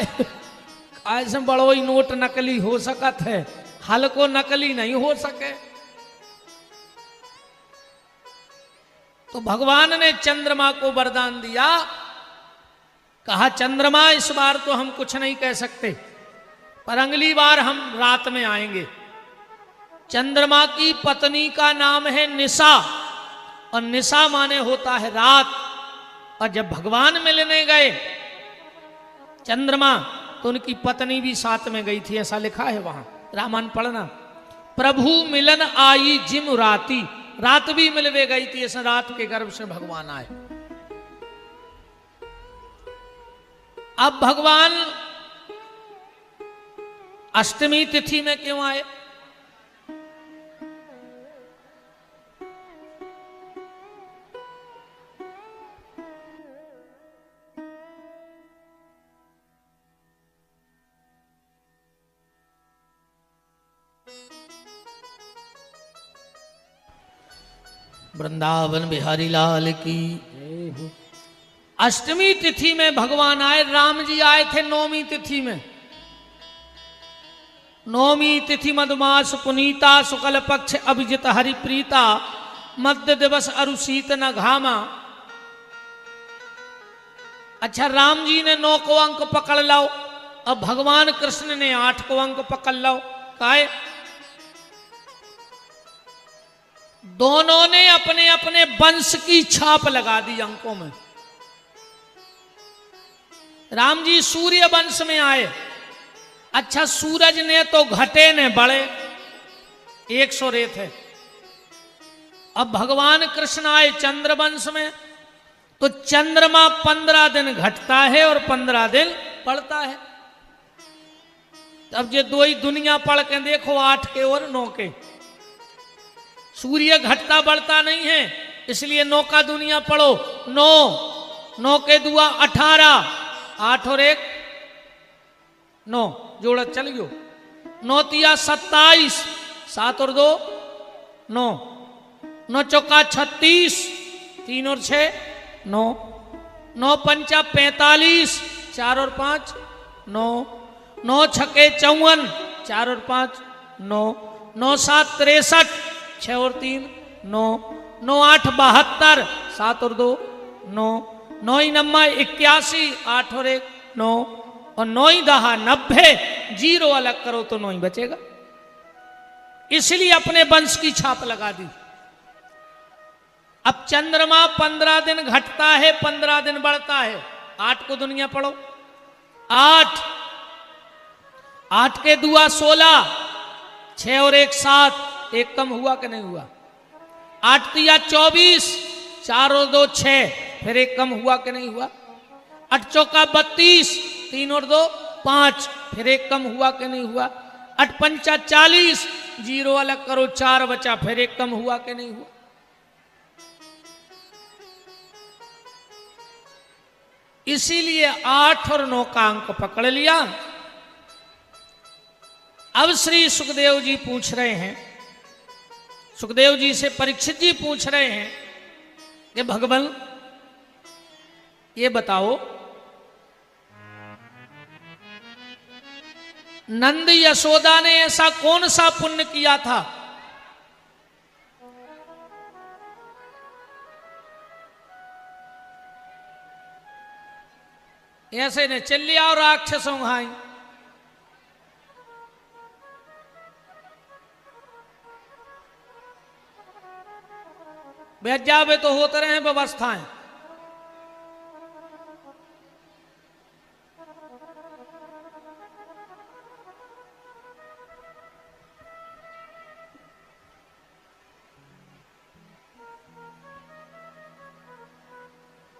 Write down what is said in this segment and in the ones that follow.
ऐसे बड़ो ही नोट नकली हो सकत है, हल्को नकली नहीं हो सके। तो भगवान ने चंद्रमा को वरदान दिया, कहा चंद्रमा इस बार तो हम कुछ नहीं कह सकते, पर अगली बार हम रात में आएंगे। चंद्रमा की पत्नी का नाम है निशा, और निशा माने होता है रात। और जब भगवान मिलने गए चंद्रमा, तो उनकी पत्नी भी साथ में गई थी, ऐसा लिखा है वहां, रामायण पढ़ना। प्रभु मिलन आई जिम राती, रात भी मिलवे गई थी, ऐसा रात के गर्भ से भगवान आए। अब भगवान अष्टमी तिथि में क्यों आए? वृंदावन बिहारी लाल की। अष्टमी तिथि में भगवान आए, राम जी आए थे नौमी तिथि में। नौमी तिथि मधुमास पुनीता, शुक्ल पक्ष अभिजित हरिप्रीता, मध्य दिवस अरुशीत न घामा। अच्छा, राम जी ने 9 को अंक पकड़ लो, अब भगवान कृष्ण ने 8 को अंक पकड़ लो। काहे? दोनों ने अपने अपने वंश की छाप लगा दी अंकों में। राम जी सूर्य वंश में आए, अच्छा सूरज ने तो घटे ने बढ़े, 100 रेत है। अब भगवान कृष्ण आए चंद्र वंश में, तो चंद्रमा 15 दिन घटता है और 15 दिन बढ़ता है। अब ये दो ही दुनिया पढ़ के देखो, 8 के और 9 के। सूर्य घटता बढ़ता नहीं है, इसलिए 9 का दुनिया पढ़ो। 9 के दुआ 18, 8 और 1 9, जोड़ चल गयो। 9 तिया 27, 7 और 2 9, 9 चौका 36, 3 और 6 9, 9 पंचा 45, 4 और 5 9, 9 छके 54, 4 और 5 9, 9 7 63, 6 और 3 9, 9 8 72, 7 और 2 9, 9 9 81, 8 और 1 9, और 9 10 90, 0 अलग करो तो 9 बचेगा। इसलिए अपने वंश की छाप लगा दी। अब चंद्रमा 15 दिन घटता है, 15 दिन बढ़ता है। 8 को दुनिया पढ़ो। 8 के दुआ 16, 6 और 1 7, 1 कम हुआ कि नहीं हुआ? 8 तिया 24, 4 और 2 6, फिर 1 कम हुआ कि नहीं हुआ? 8 चौका 32, 3 और 2 5, फिर 1 कम हुआ कि नहीं हुआ? 8 पंचा 40, 0 अलग करो 4 बचा, फिर 1 कम हुआ कि नहीं हुआ? इसीलिए 8 और 9 का अंक पकड़ लिया। अब श्री सुखदेव जी पूछ रहे हैं, सुखदेव जी से परीक्षित जी पूछ रहे हैं कि भगवान ये बताओ, नंद यशोदा ने ऐसा कौन सा पुण्य किया था ऐसे ने चल लिया और राक्षसों खाई? बैठ जावे तो होते रहे व्यवस्थाएं।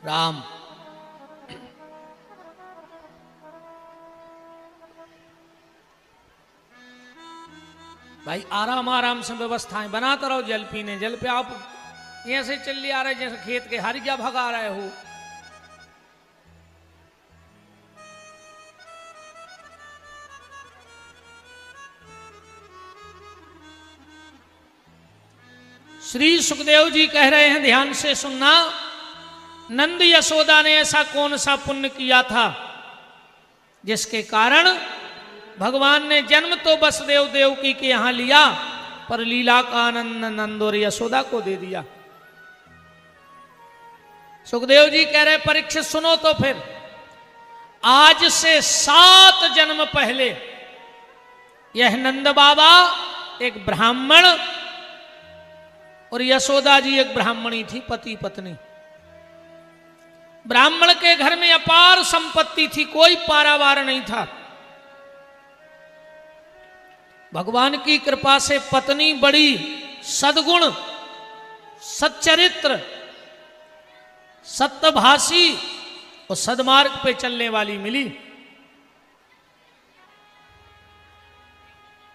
राम भाई आराम आराम से व्यवस्थाएं बनाते रहो। जल पीने, जल पे आप ऐसे चल लिया रहे जैसे खेत के हर क्या भगा रहे हो। श्री सुखदेव जी कह रहे हैं, ध्यान से सुनना, नंद यशोदा ने ऐसा कौन सा पुण्य किया था जिसके कारण भगवान ने जन्म तो वसुदेव देवकी के यहां लिया, पर लीला का आनंद नंद और यशोदा को दे दिया। सुखदेव जी कह रहे परीक्षित सुनो तो फिर, आज से 7 जन्म पहले यह नंद बाबा एक ब्राह्मण और यशोदा जी एक ब्राह्मणी थी, पति पत्नी। ब्राह्मण के घर में अपार संपत्ति थी, कोई पारावार नहीं था। भगवान की कृपा से पत्नी बड़ी सद्गुण, सच्चरित्र, सत्यभाषी और सदमार्ग पे चलने वाली मिली।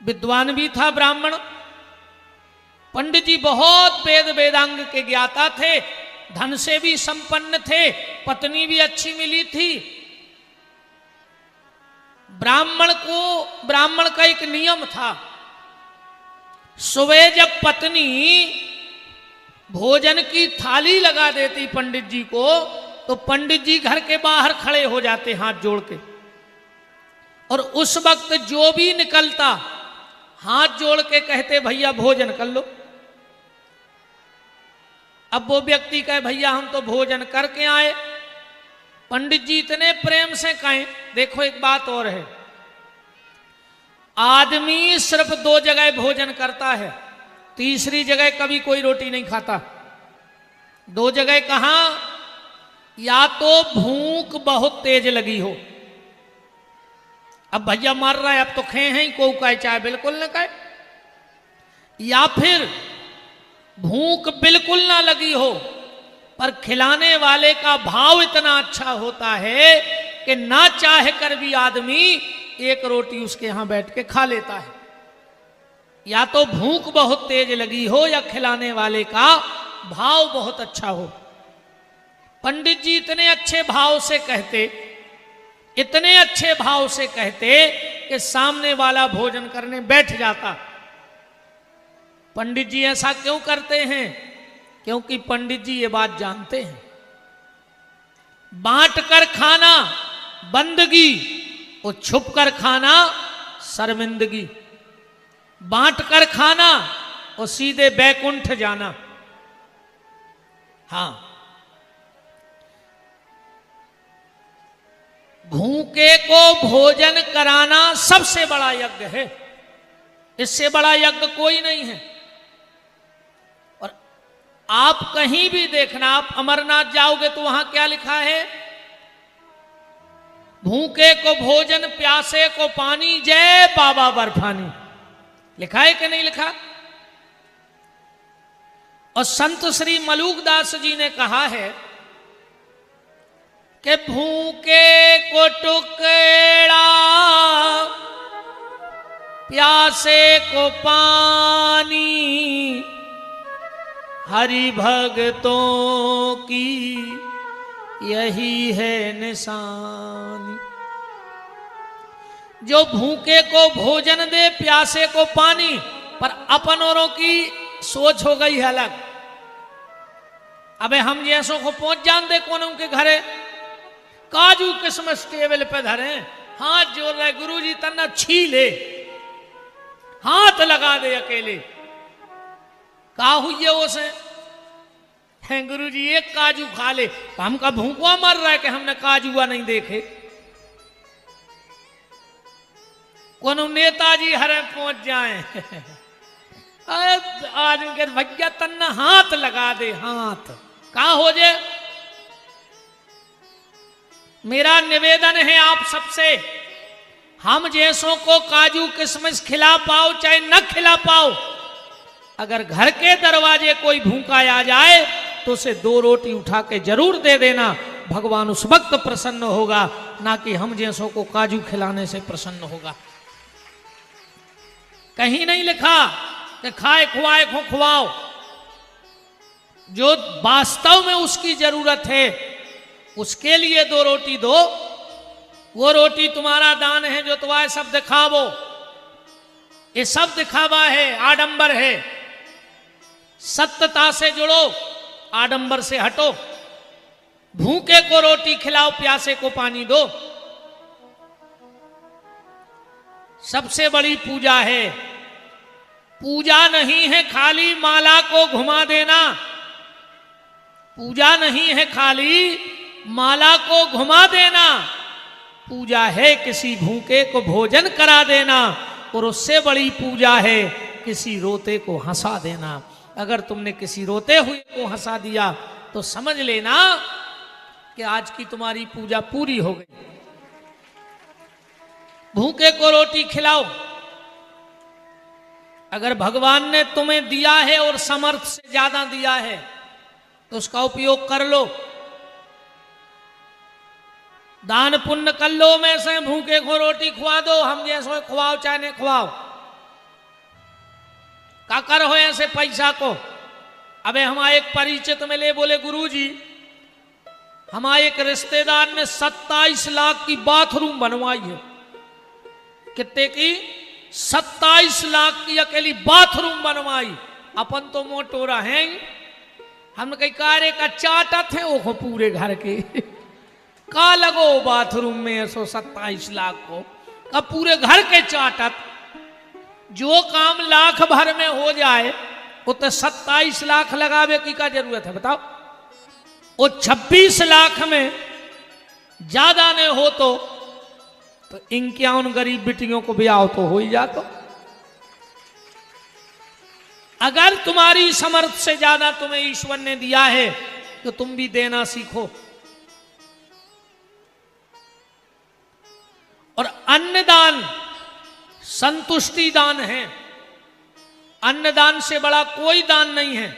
विद्वान भी था ब्राह्मण। पंडित जी बहुत वेद वेदांग के ज्ञाता थे, धन से भी संपन्न थे, पत्नी भी अच्छी मिली थी। ब्राह्मण का एक नियम था, सुबह जब पत्नी भोजन की थाली लगा देती पंडित जी को, तो पंडित जी घर के बाहर खड़े हो जाते हाथ जोड़ के, और उस वक्त जो भी निकलता हाथ जोड़ के कहते भैया भोजन कर लो। अब वो व्यक्ति कहे भैया हम तो भोजन करके आए, पंडित जी इतने प्रेम से कहें। देखो एक बात और है, आदमी सिर्फ 2 जगह भोजन करता है, तीसरी जगह कभी कोई रोटी नहीं खाता। 2 जगह कहां? या तो भूख बहुत तेज लगी हो, अब भैया मर रहा है, अब तो खे हैं को कहे चाहे बिल्कुल न कहे, या फिर भूख बिल्कुल ना लगी हो पर खिलाने वाले का भाव इतना अच्छा होता है कि ना चाह कर भी आदमी एक रोटी उसके यहां बैठ के खा लेता है। या तो भूख बहुत तेज लगी हो या खिलाने वाले का भाव बहुत अच्छा हो। पंडित जी इतने अच्छे भाव से कहते, इतने अच्छे भाव से कहते कि सामने वाला भोजन करने बैठ जाता। पंडित जी ऐसा क्यों करते हैं? क्योंकि पंडित जी ये बात जानते हैं, बांट कर खाना बंदगी और छुप कर खाना शर्मिंदगी। बांट कर खाना और सीधे बैकुंठ जाना। हां, भूखे को भोजन कराना सबसे बड़ा यज्ञ है, इससे बड़ा यज्ञ कोई नहीं है। और आप कहीं भी देखना, आप अमरनाथ जाओगे तो वहां क्या लिखा है? भूखे को भोजन, प्यासे को पानी, जय बाबा बर्फानी। लिखा है कि नहीं लिखा? और संत श्री मलूकदास जी ने कहा है कि भूखे को टुकड़ा, प्यासे को पानी, हरि भक्तों की यही है निशानी। जो भूखे को भोजन दे, प्यासे को पानी, पर अपन औरों की सोच हो गई है अलग। अबे हम जैसों को पहुंच जान दे कौन उनके घरे, काजू किशमिश टेबल पे धरे, हाथ जोड़ रहे, गुरुजी तन्ना छी ले, हाथ लगा दे अकेले। का हुई उसे है गुरुजी एक काजू खा ले, हम का भूखा मर रहा है कि हमने काजूआ नहीं देखे। कौन नेताजी हरे पहुंच जाए आदमी के भैया तन्ना हाथ लगा दे, हाथ का हो जाए। मेरा निवेदन है आप सबसे, हम जैसों को काजू किशमिश खिला पाओ चाहे न खिला पाओ, अगर घर के दरवाजे कोई भूखा आ जाए तो उसे 2 रोटी उठा के जरूर दे देना। भगवान उस वक्त प्रसन्न होगा, ना कि हम जैसों को काजू खिलाने से प्रसन्न होगा। कहीं नहीं लिखा कि खाए खुआए को खुआओ। जो वास्तव में उसकी जरूरत है उसके लिए 2 रोटी दो। वो रोटी तुम्हारा दान है जो तुम्हारे सब दिखावो, ये सब दिखावा है, आडंबर है। सत्यता से जुड़ो, आडंबर से हटो। भूखे को रोटी खिलाओ, प्यासे को पानी दो। सबसे बड़ी पूजा है। पूजा नहीं है खाली माला को घुमा देना, पूजा नहीं है खाली माला को घुमा देना, पूजा है किसी भूखे को भोजन करा देना, और उससे बड़ी पूजा है किसी रोते को हंसा देना। अगर तुमने किसी रोते हुए को हंसा दिया तो समझ लेना कि आज की तुम्हारी पूजा पूरी हो गई। भूखे को रोटी खिलाओ। अगर भगवान ने तुम्हें दिया है और समर्थ से ज्यादा दिया है तो उसका उपयोग कर लो, दान पुण्य कर लो। में से भूखे को रोटी खुआ दो, हम जैसो खुआओ चाहे नहीं खुआओ, का कर हो ऐसे पैसा को। अबे हमारे एक परिचित मिले, बोले गुरुजी हमारे एक रिश्तेदार ने 27 लाख की बाथरूम बनवाई है। कितने की? 27 लाख की अकेली बाथरूम बनवाई। अपन तो मोटो रहे, हम कई कार्य का चाटत है वो पूरे घर के का लगो बाथरूम में 127 लाख को, अब पूरे घर के चाटत। जो काम लाख भर में हो जाए वो तो 27 लाख लगावे की क्या जरूरत है बताओ। वो 26 लाख में ज्यादा नहीं हो तो इनके उन गरीब बेटियों को ब्याह तो हो ही जातो। अगर तुम्हारी समर्थ से ज्यादा तुम्हें ईश्वर ने दिया है तो तुम भी देना सीखो। और अन्नदान संतुष्टि दान है, अन्नदान से बड़ा कोई दान नहीं है।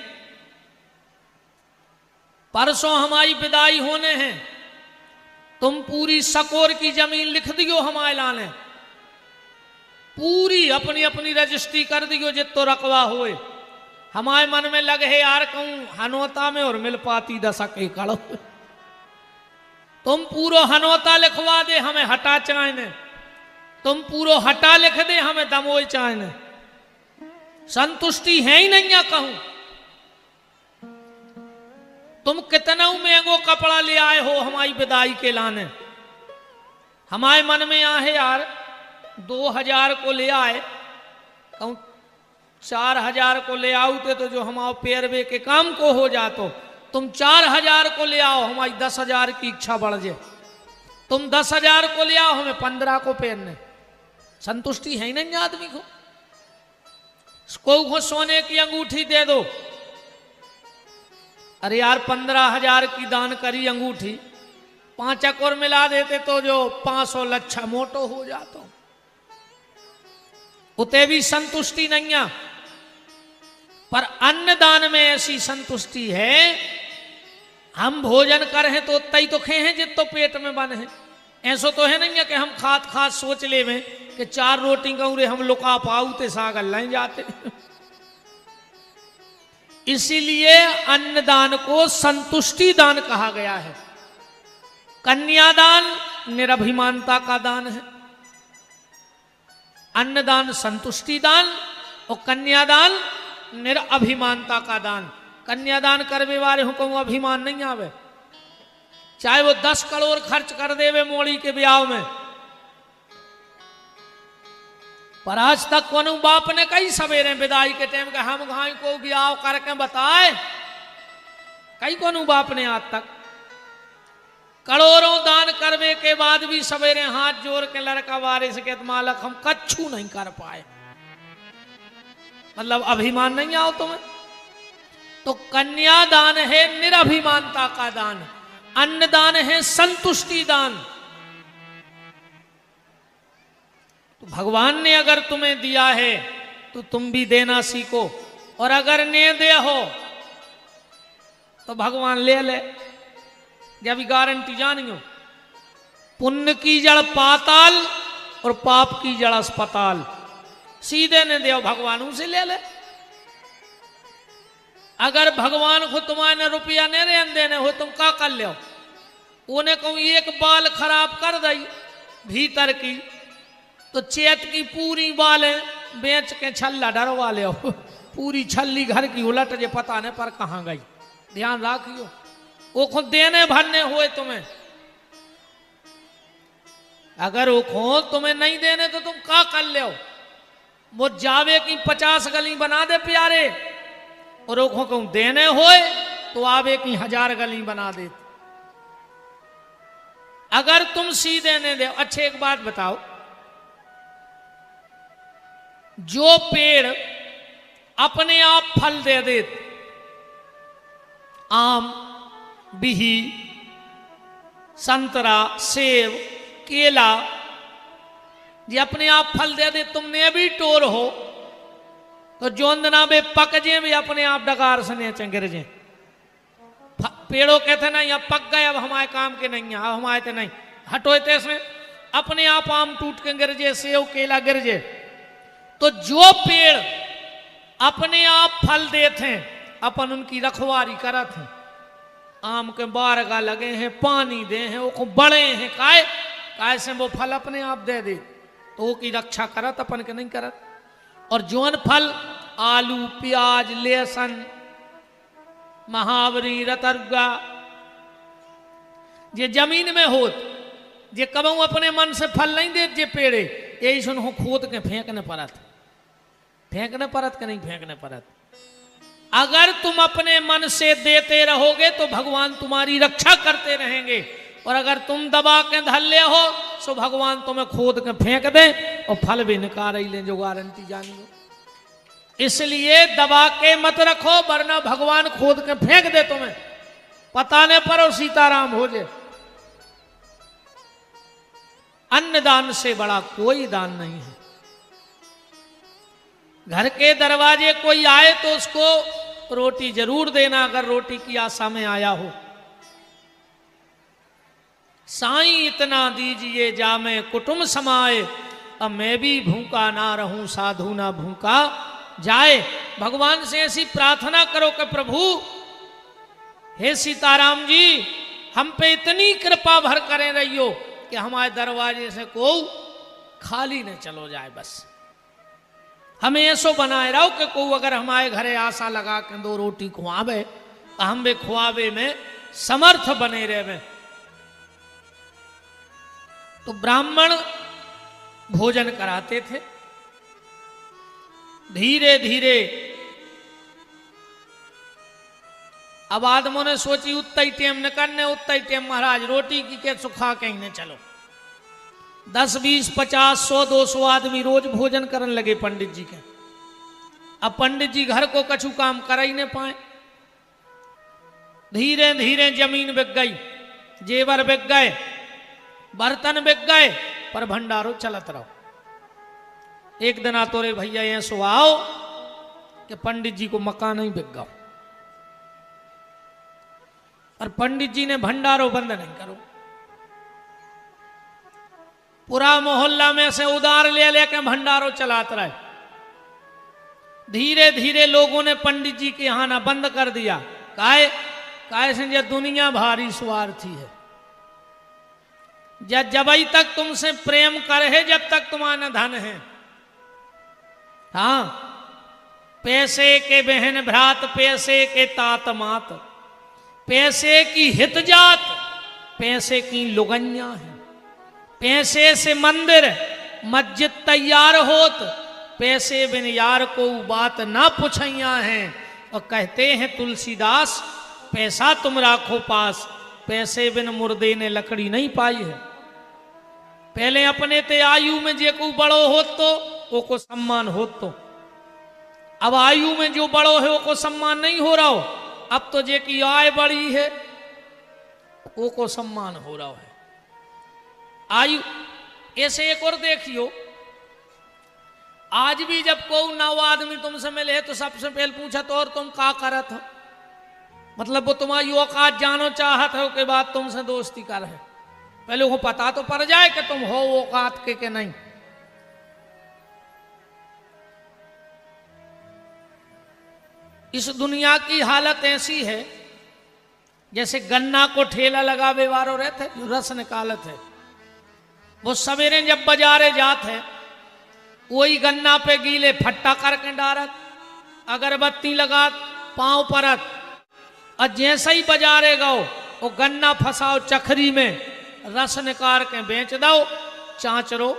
परसों हमारी विदाई होने हैं, तुम पूरी सकोर की जमीन लिख दियो हमारे लाने, पूरी अपनी अपनी रजिस्ट्री कर दियो जितो रकवा होए। हमारे मन में लगे है यार कहूं हनोता में और मिल पाती 10 एकड़, तुम पूरो हनोता लिखवा दे हमें हटा चाहने, तुम पूरो हटा लिख दे हमें दमोई चाहने, संतुष्टि है ही नहीं। या कहूं तुम कितना महंगो कपड़ा ले आए हो हमारी विदाई के लाने, हमारे मन में आ है यार 2000 को ले आए, कहूं 4000 को ले आऊते तो जो हमारे पैरवे के काम को हो जातो। तुम 4000 को ले आओ हमारी 10,000 की इच्छा बढ़ जाए, तुम 10,000 को ले आओ हमें 15 को पहनने, संतुष्टि है ही नहीं आदमी को। को सोने की अंगूठी दे दो, अरे यार 15,000 की दान करी अंगूठी, 5 और मिला देते तो जो 500 लच्छा मोटो हो जातो, उते भी संतुष्टि नहीं है। पर अन्नदान में ऐसी संतुष्टि है, हम भोजन कर हैं तो उतना ही तो खे हैं जितो पेट में बन है। ऐसो तो है नहीं है कि हम खात खात सोच ले में कि 4 रोटी कहूँ हम लुका पाऊते सागर लाइन जाते। इसीलिए अन्नदान को संतुष्टि दान कहा गया है। कन्यादान निरभिमानता का दान है, अन्नदान संतुष्टि दान और कन्यादान निरअभिमानता का दान। कन्यादान करवे वाले हुक्म अभिमान नहीं आवे, चाहे वो 10 करोड़ खर्च कर देवे मोड़ी के ब्याह में, पर आज तक कोनो बाप ने कई सवेरे विदाई के टाइम के हम घाई को ब्याह करके बताए, कई कोनो बाप ने आज तक। करोड़ों दान करवे के बाद भी सवेरे हाथ जोड़ के लड़का वारिस के मालक हम कच्छू नहीं कर पाए, मतलब अभिमान नहीं आओ तुम्हें। तो कन्यादान है निरभिमानता का दान, अन्नदान है संतुष्टि दान। तो भगवान ने अगर तुम्हें दिया है तो तुम भी देना सीखो, और अगर ने दे हो तो भगवान ले ले, जब गारंटी जानियो। पुण्य की जड़ पाताल और पाप की जड़ अस्पताल, सीधे ने दे भगवान से ले ले। अगर भगवान को तुम्हारे रुपया नहीं रहने देने हो तुम का कर लो, उन्हें कहूं एक बाल खराब कर दई भीतर की तो चेत की पूरी बालें बेच के छल्ला डरवा ले, पूरी छल्ली घर की उलट जे पता नहीं पर कहां गई। ध्यान रखियो, वो खुद देने भरने हुए तुम्हें। अगर वो खो तुम्हें नहीं देने तो तुम का कर ले, वो जावे की 50 गली बना दे प्यारे, और वो कहूं देने होए तो आवे की 1000 गली बना दे। अगर तुम सीधे ने दे। अच्छे एक बात बताओ, जो पेड़ अपने आप फल दे दे, आम, बिही, संतरा, सेब, केला, ये अपने आप फल दे दे, तुमने भी टोर हो तो जोंदना बे पक जे भी अपने आप डकार सने गिर जे। पेड़ों कहते ना यहाँ पक गए, अब हमारे काम के नहीं है, अब हमारे ते नहीं, हटो से अपने आप आम टूट के गिर जे, सेव केला गिर जे। तो जो पेड़ अपने आप फल देते हैं, अपन उनकी रखवारी करत हैं, आम के बारगा लगे हैं, पानी दे हैं, वो बड़े हैं, काय से वो फल अपने आप दे दे, तो वो की रक्षा करत, अपन के नहीं करत। और जौन फल आलू, प्याज, लहसुन, महावरी, रतरगा, जे जमीन में होत, जे कबू अपने मन से फल नहीं देते जे पेड़े, यही सुन हो खोद के फेंकने परत, फेंकने परत के नहीं फेंकने परत। अगर तुम अपने मन से देते रहोगे तो भगवान तुम्हारी रक्षा करते रहेंगे, और अगर तुम दबा के धल्ले हो तो भगवान तुम्हें खोद के फेंक दे और फल भी निकाल ही ले, जो गारंटी जानिए। इसलिए दबा के मत रखो, वरना भगवान खोद के फेंक दे तुम्हें, पता नहीं पर सीताराम हो जाए। अन्न दान से बड़ा कोई दान नहीं है। घर के दरवाजे कोई आए तो उसको रोटी जरूर देना, अगर रोटी की आशा में आया हो। साईं इतना दीजिए जामे कुटुंब समाए, अब मैं भी भूखा ना रहूं साधु ना भूखा जाए। भगवान से ऐसी प्रार्थना करो कि प्रभु हे सीताराम जी, हम पे इतनी कृपा भर करें रहियो कि हमारे दरवाजे से कोई खाली न चलो जाए। बस हमें ऐसो बनाए रहो कि कोई अगर हमारे घरे आशा लगा के 2 रोटी खुआवे तो हम भी खुआवे में समर्थ बने रहे। तो ब्राह्मण भोजन कराते थे। धीरे धीरे अब आदमों ने सोची उतना ही टेम न करने, उतना ही टेम महाराज रोटी की के सुखा कहीं न चलो। 10, 20, 50, 100, 200 आदमी रोज भोजन करने लगे पंडित जी के। अब पंडित जी घर को कछु काम कर ही नहीं पाए। धीरे धीरे जमीन बिक गई, जेवर बिक गए, बर्तन बिक गए, पर भंडारो चलत रहो। एक दिन आ तोरे भैया ये सो आओ कि पंडित जी को मकान ही बिक गया, और पंडित जी ने भंडारो बंद नहीं करो। पूरा मोहल्ला में से उधार ले लेके भंडारो चलाते रहे। धीरे धीरे लोगों ने पंडित जी के यहाँ ना बंद कर दिया। काहे से दुनिया भारी स्वार्थी है। जबई तक तुमसे प्रेम करे जब तक तुम्हारा धन है। हाँ, पैसे के बहन भ्रात, पैसे के तात मात, पैसे की हित जात, पैसे की लुगनिया है। पैसे से मंदिर मस्जिद तैयार होत, पैसे बिन यार को बात ना पूछैया है। और कहते हैं तुलसीदास, पैसा तुम राखो पास, पैसे बिन मुर्दे ने लकड़ी नहीं पाई है। पहले अपने ते आयु में जे को बड़ो हो तो वो को सम्मान हो, तो अब आयु में जो बड़ो है वो को सम्मान नहीं हो रहा हो। अब तो जे की आय बड़ी है वो को सम्मान हो रहा है। आयु ऐसे एक और देखियो, आज भी जब कोई नव आदमी तुमसे मिले तो सबसे पहले पूछा तो और तुम का करत हो, मतलब वो तुम्हारी औकात जानो चाहत हो के बाद तुमसे दोस्ती कर है। पहले वो पता तो पड़ जाए कि तुम हो औकात के नहीं। इस दुनिया की हालत ऐसी है जैसे गन्ना को ठेला लगावे वारो रहते जो रस निकालत है, वो सवेरे जब बाजारे जात है वही गन्ना पे गीले फट्टा करके डारत, अगरबत्ती लगा पांव परत, और जैसे ही बाजारे गो वो गन्ना फंसाओ चखरी में, रस निकाल के बेच दो, चाँचरो